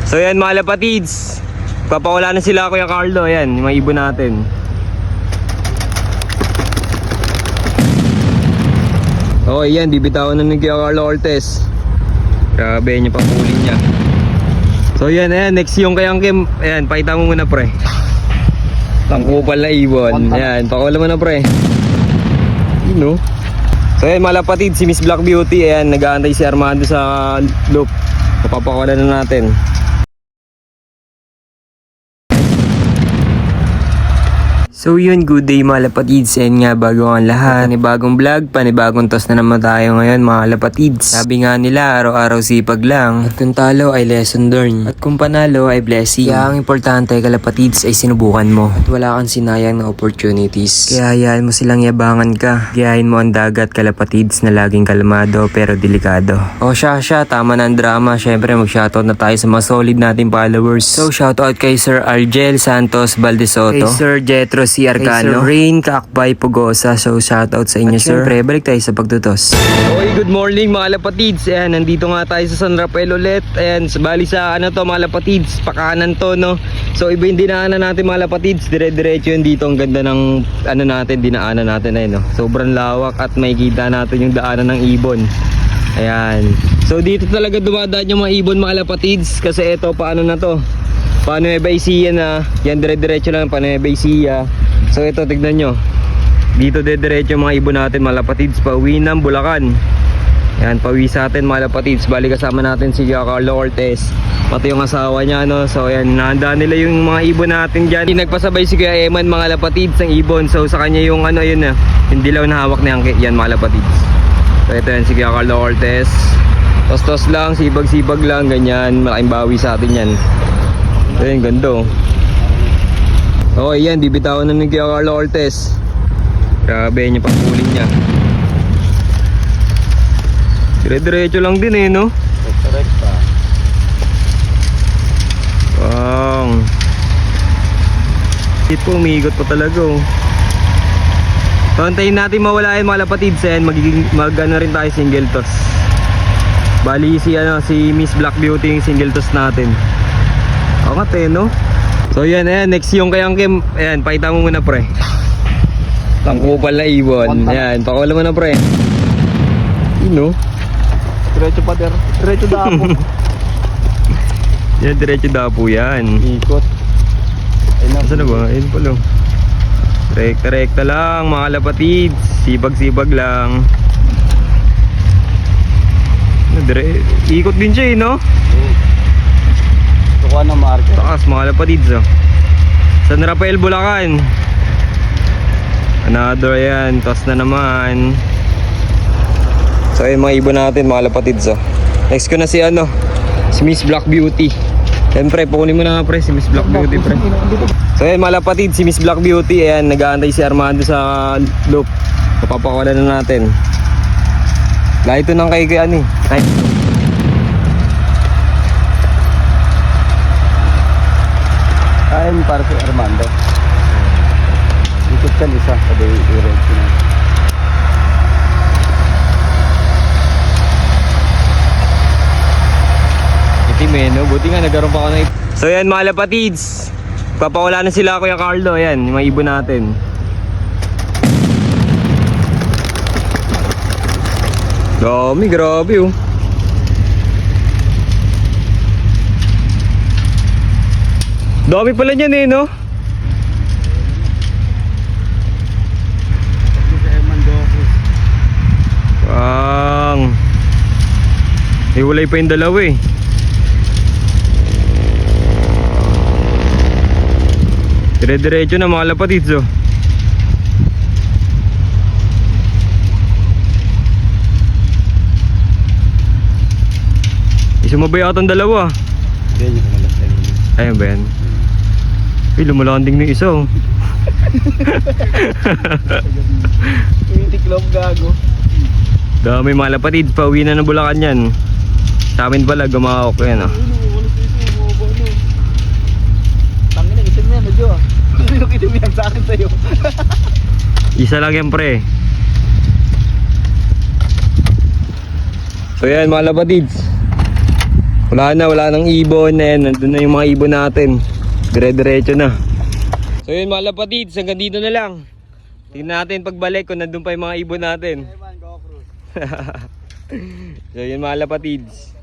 So yan mga lapatids, papawala na sila Kuya Carlo. Ayan, yung mga ibon natin. Okay yan, bibitawan na ni Kuya Carlo Ortez. Grabe yung papulin niya. So yan, ayan, next yung kay Angkim. Ayan, pakita mo muna pre. Tangkupal na ibon. Ayan, pakawala mo na pre. Yun no. So ayan mga lapatids, si Miss Black Beauty. Ayan, nag-aantay si Armando sa loop. Papapakawala na natin. So yun, good day mga lapatids, and nga bago ang lahat, panibagong vlog, panibagong toss na naman tayo ngayon mga lapatids. Sabi nga nila, araw-araw sipag lang, at kung talo ay lesson learned, at kung panalo ay blessing. Kaya ang importante kalapatids ay sinubukan mo, at wala kang sinayang na opportunities. Kaya hayaan mo silang yabangan ka, gayahin mo ang dagat kalapatids na laging kalmado pero delikado. O siya, tama na ang drama, syempre mag-shoutout na tayo sa mga solid nating followers. So shoutout kay Sir Argel Santos Baldesoto, kay Sir Jetro si Arcano, Sir Rain Kakbay Pugosa. So shoutout sa inyo sir. Siyempre balik tayo sa pagtutos. Okay, good morning mga lapatids. Ayan, nandito nga tayo sa San Rafael ulit. Ayan, bali sa ano to mga lapatids, pakanan to no. So iba yung dinaanan natin mga lapatids, dire-diretso yun dito. Ang ganda ng ano natin, dinaanan natin ay no. Sobrang lawak at may kita natin yung daanan ng ibon. Ayan. So dito talaga dumadaan yung mga ibon mga lapatids. Kasi ito paano na to, Nueva Ecija na. Yan dire-diretso lang Nueva Ecija. So ito tignan nyo, dito dire-diretso yung mga ibon natin mga lapatids, pauwi ng Bulacan. Yan, pauwi sa atin mga lapatids. Bali kasama natin si Carlo Ortez, pati yung asawa niya no. So yan, nahanda nila yung mga ibon natin dyan. Nagpasabay si Kuya Eman mga lapatids ng ibon. So sa kanya yung ano yun na, yung dilaw na hawak ni Angke. Yan mga lapatids. So ito yan si Kuya Carlo Ortez. Tos-tos lang, sibag-sibag lang, ganyan. Malaking bawi sa atin yan. So yan, ganda oh. Okay yan, bibitawan na ni Kuya Carlo Ortez. Grabe yung pangkuling niya. Dire-diretso lang din eh no. Direkta. Wow. Ito umigot pa talaga oh. Pantayin natin mawala yung mga lapatids. Mag-ano rin tayo single toss. Bali si Miss Black Beauty yung single toss natin. Angat eh no. So yan, ayan, next yung kay Angkim. Ayan, pakita mo muna pre. Tangkupal na ibon. Ayan, pakawala mo na pre. Yun no. Diretso pa der. Diretso dapo. Yan, diretso dapo yan. Ikot. Saan na ba? Ayun pala. Rekta lang mga lapatids. Sibag-sibag lang. Ikot din siya eh no. Tukuha ng market. Takas mga lapatids oh. San Rafael Bulacan. Another yan, toss na naman. So ayun mga ibon natin mga lapatids oh. Next ko na si ano, si Miss Black Beauty. Siyempre pukunin mo na nga pre si Miss Black Beauty pre. So ayun mga lapatids, si Miss Black Beauty. Ayan, nag-aantay si Armando sa loop. Papapakawala na natin. Lahat ito ng kay ano eh. Ay. Kain para si Armando. Ikot ka isa. Sabi i-reach na. Itim eh no. Buti nga nagkaroon pa ako na. So yan mga lapatids, papawala na sila Kuya Carlo. Ayan, yung mga ibon natin. Grabe oh. Dami pala niyan eh no. Pang iwalay pa yung dalawa eh. Dire-diretso na mga lapatids oh. Sumabay ata ang dalawa. Ganyan ka malas tayo. Ayun ba yan? Uy, lumulanding na isa oh. Tiklop gago. Dami mga lapatids, pauwi na ng Bulacan yan. Sa amin pala, gumahok yan oh. Tangin na, itim yan, medyo ah. Sino itim yan sa akin sa'yo? Isa lang yan pre. So yan mga lapatids, Wala nang ibon na yan. Nandun na yung mga ibon natin. Dire-diretso na. So yun mga lapatids, hanggang dito na lang. Tingnan natin pagbalik kung nandun pa yung mga ibon natin. So yun mga lapatids.